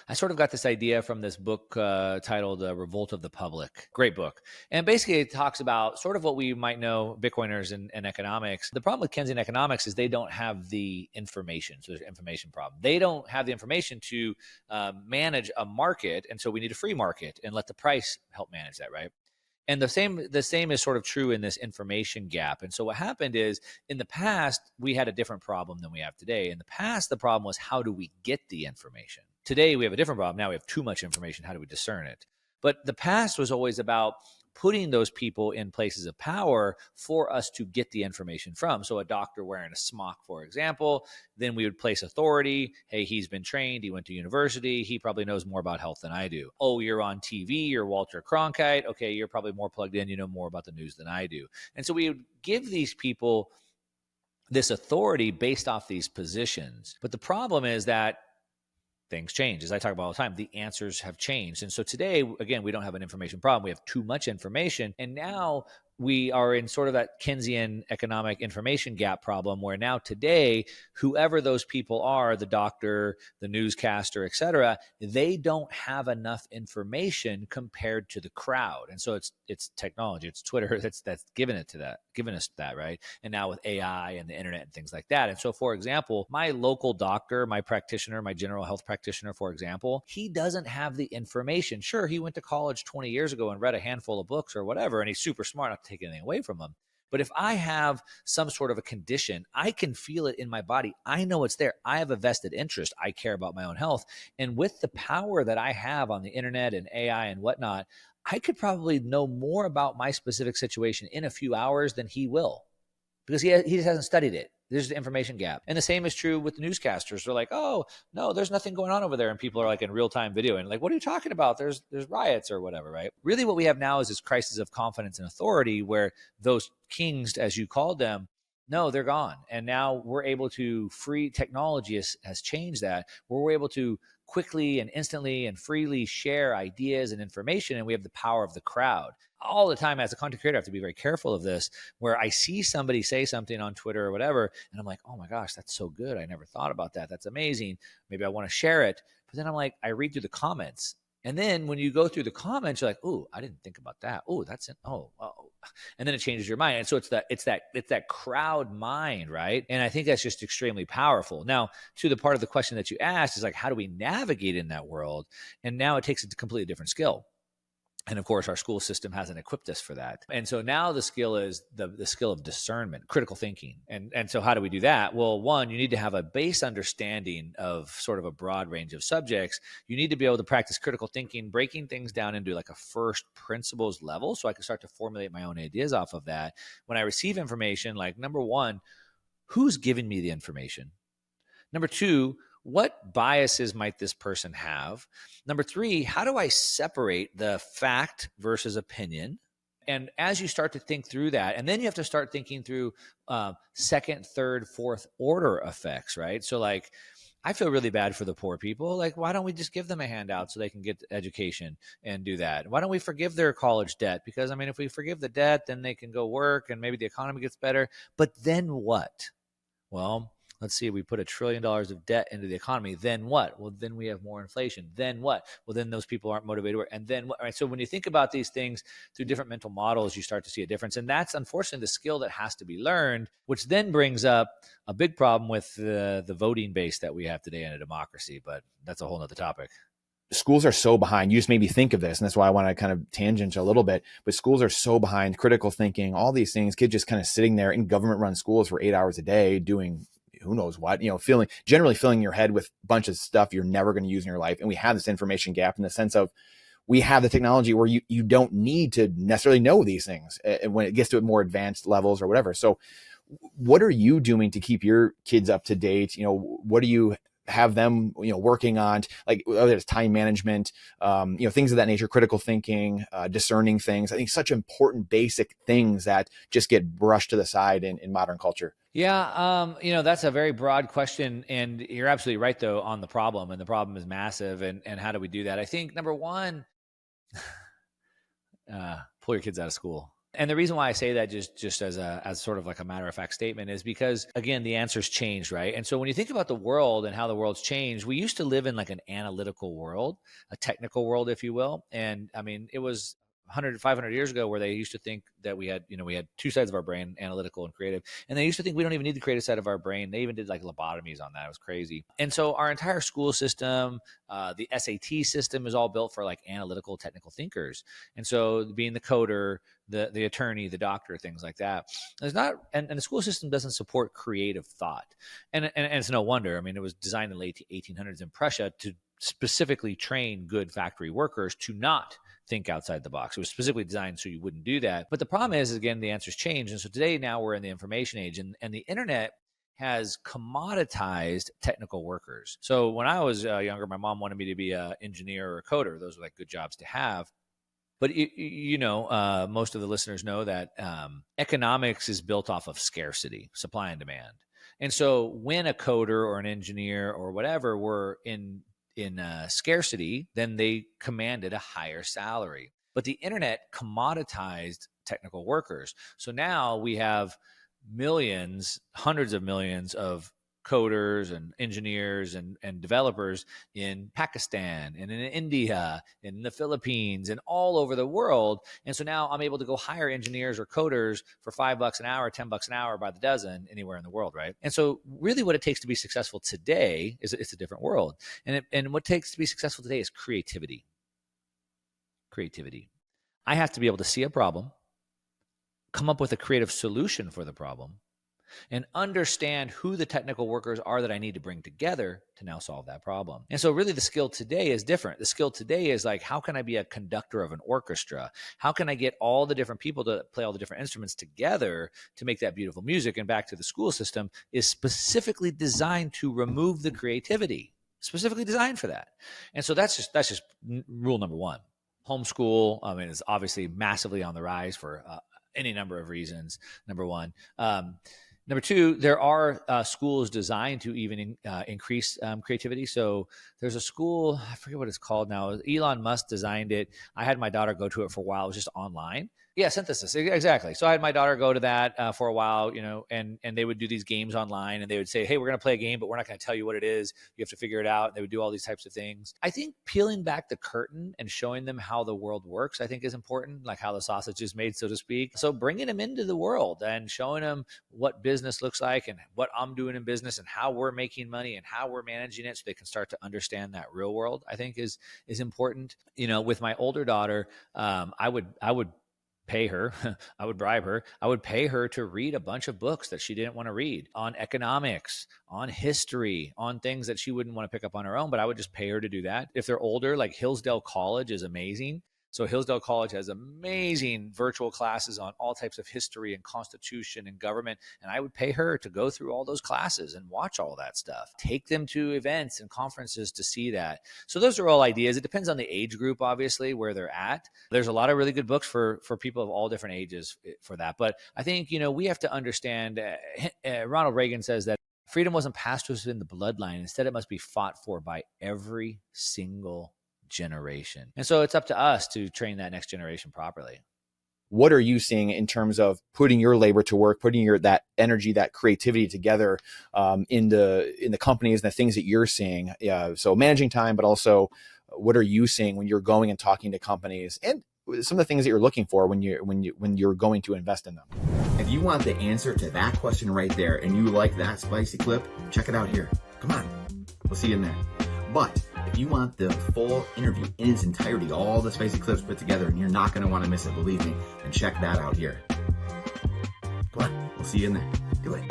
I sort of got this idea from this book titled Revolt of the Public. Great book. And basically it talks about sort of what we might know, Bitcoiners and economics. The problem with Keynesian economics is they don't have the information. So there's an information problem. They don't have the information to manage a market. And so we need a free market and let the price help manage that, right? And the same is sort of true in this information gap. And so what happened is in the past, we had a different problem than we have today. In the past, the problem was how do we get the information? Today, we have a different problem. Now we have too much information. How do we discern it? But the past was always about putting those people in places of power for us to get the information from. So a doctor wearing a smock, for example, then we would place authority. Hey, he's been trained. He went to university. He probably knows more about health than I do. Oh, you're on TV. You're Walter Cronkite. Okay, you're probably more plugged in. You know more about the news than I do. And so we would give these people this authority based off these positions. But the problem is that things change. As I talk about all the time, the answers have changed. And so today, again, we don't have an information problem. We have too much information. And now we are in sort of that Keynesian economic information gap problem where now today, whoever those people are, the doctor, the newscaster, et cetera, they don't have enough information compared to the crowd. And so it's technology, it's Twitter that's given us that, right? And now with AI and the internet and things like that. And so, for example, my local doctor, my practitioner, my general health practitioner, for example, he doesn't have the information. Sure, he went to college 20 years ago and read a handful of books or whatever, and he's super smart, not to take anything away from him. But if I have some sort of a condition, I can feel it in my body. I know it's there. I have a vested interest. I care about my own health. And with the power that I have on the internet and AI and whatnot, I could probably know more about my specific situation in a few hours than he will because he just hasn't studied it. There's the information gap. And the same is true with the newscasters. They're like, oh, no, there's nothing going on over there. And people are like in real-time video and like, what are you talking about? There's riots or whatever, right? Really what we have now is this crisis of confidence and authority where those kings, as you called them, no, they're gone. And now we're able to free technology has changed that, where we're able to quickly and instantly and freely share ideas and information. And we have the power of the crowd. All the time as a content creator, I have to be very careful of this, where I see somebody say something on Twitter or whatever, and I'm like, oh my gosh, that's so good. I never thought about that. That's amazing. Maybe I want to share it. But then I'm like, I read through the comments. And then when you go through the comments, you're like, oh, I didn't think about that. Oh, that's it. Oh. And then it changes your mind. And so it's that crowd mind, right? And I think that's just extremely powerful. Now, to the part of the question that you asked is like, how do we navigate in that world? And now it takes a completely different skill. And of course, our school system hasn't equipped us for that. And so now the skill is the skill of discernment, critical thinking. And so how do we do that? Well, one, you need to have a base understanding of sort of a broad range of subjects. You need to be able to practice critical thinking, breaking things down into like a first principles level so I can start to formulate my own ideas off of that. When I receive information, like number one, who's giving me the information? Number two, what biases might this person have? Number three, how do I separate the fact versus opinion? And as you start to think through that, and then you have to start thinking through second, third, fourth order effects, right? So like, I feel really bad for the poor people. Like, why don't we just give them a handout so they can get education and do that? Why don't we forgive their college debt? Because, I mean, if we forgive the debt, then they can go work and maybe the economy gets better. But then what? Well, let's see, we put $1 trillion of debt into the economy. Then what? Well, then we have more inflation. Then what? Well, then those people aren't motivated to work. And then what? All right, so when you think about these things through different mental models, you start to see a difference. And that's unfortunately the skill that has to be learned, which then brings up a big problem with the voting base that we have today in a democracy. But that's a whole nother topic. Schools are so behind. You just made me think of this. And that's why I want to kind of tangent a little bit. But schools are so behind critical thinking, all these things, kids just kind of sitting there in government run schools for 8 hours a day doing who knows what, generally filling your head with a bunch of stuff you're never going to use in your life. And we have this information gap in the sense of we have the technology where you don't need to necessarily know these things when it gets to more advanced levels or whatever. So what are you doing to keep your kids up to date? What do you have them, working on, like whether it's time management, things of that nature, critical thinking, discerning things. I think such important basic things that just get brushed to the side in modern culture. Yeah, that's a very broad question, and you're absolutely right though on the problem, and the problem is massive. And how do we do that? I think number one, pull your kids out of school. And the reason why I say that just as sort of like a matter of fact statement is because, again, the answers changed, right? And so when you think about the world and how the world's changed, we used to live in like an analytical world, a technical world, if you will. And I mean, it was 100, 500 years ago where they used to think that we had two sides of our brain, analytical and creative. And they used to think we don't even need the creative side of our brain. They even did like lobotomies on that. It was crazy. And so our entire school system, the SAT system is all built for like analytical, technical thinkers. And so being the coder, the attorney, the doctor, things like that. There's not, and the school system doesn't support creative thought. And it's no wonder. I mean, it was designed in the late 1800s in Prussia to specifically train good factory workers to not think outside the box. It was specifically designed so you wouldn't do that. But the problem is, again, the answers change. And so today, now we're in the information age, and the internet has commoditized technical workers. So when I was younger, my mom wanted me to be an engineer or a coder. Those were like good jobs to have. But most of the listeners know that economics is built off of scarcity, supply and demand. And so when a coder or an engineer or whatever were in scarcity, then they commanded a higher salary. But the internet commoditized technical workers. So now we have millions, hundreds of millions of coders and engineers and developers in Pakistan and in India, in the Philippines, and all over the world. And so now I'm able to go hire engineers or coders for $5 an hour, $10 an hour by the dozen anywhere in the world, right? And so really what it takes to be successful today is it's a different world. And what it takes to be successful today is creativity. Creativity. I have to be able to see a problem, come up with a creative solution for the problem, and understand who the technical workers are that I need to bring together to now solve that problem. And so really the skill today is different. The skill today is like, how can I be a conductor of an orchestra? How can I get all the different people to play all the different instruments together to make that beautiful music? And back to the school system is specifically designed to remove the creativity, specifically designed for that. And so that's just rule number one. Homeschool, I mean, is obviously massively on the rise for any number of reasons, number one. Number two, there are schools designed to even increase creativity. So there's a school, I forget what it's called now. Elon Musk designed it. I had my daughter go to it for a while. It was just online. Yeah, Synthesis, exactly. So I had my daughter go to that for a while, and they would do these games online, and they would say, hey, we're going to play a game, but we're not going to tell you what it is. You have to figure it out. And they would do all these types of things. I think peeling back the curtain and showing them how the world works, I think is important, like how the sausage is made, so to speak. So bringing them into the world and showing them what business looks like and what I'm doing in business and how we're making money and how we're managing it so they can start to understand that real world, I think is important. With my older daughter, I would pay her, I would bribe her, I would pay her to read a bunch of books that she didn't want to read on economics, on history, on things that she wouldn't want to pick up on her own, but I would just pay her to do that. If they're older, like Hillsdale College is amazing. So Hillsdale College has amazing virtual classes on all types of history and constitution and government. And I would pay her to go through all those classes and watch all that stuff. Take them to events and conferences to see that. So those are all ideas. It depends on the age group, obviously, where they're at. There's a lot of really good books for people of all different ages for that. But I think, we have to understand, Ronald Reagan says that freedom wasn't passed to us in the bloodline. Instead, it must be fought for by every single generation. And so it's up to us to train that next generation properly. What are you seeing in terms of putting your labor to work, putting that energy, that creativity together in the companies and the things that you're seeing? So managing time, but also what are you seeing when you're going and talking to companies and some of the things that you're looking for when you're going to invest in them? If you want the answer to that question right there and you like that spicy clip, check it out here. Come on, we'll see you in there. But if you want the full interview in its entirety, all the spicy clips put together, and you're not going to want to miss it, believe me, then check that out here. Come on, we'll see you in there. Do it.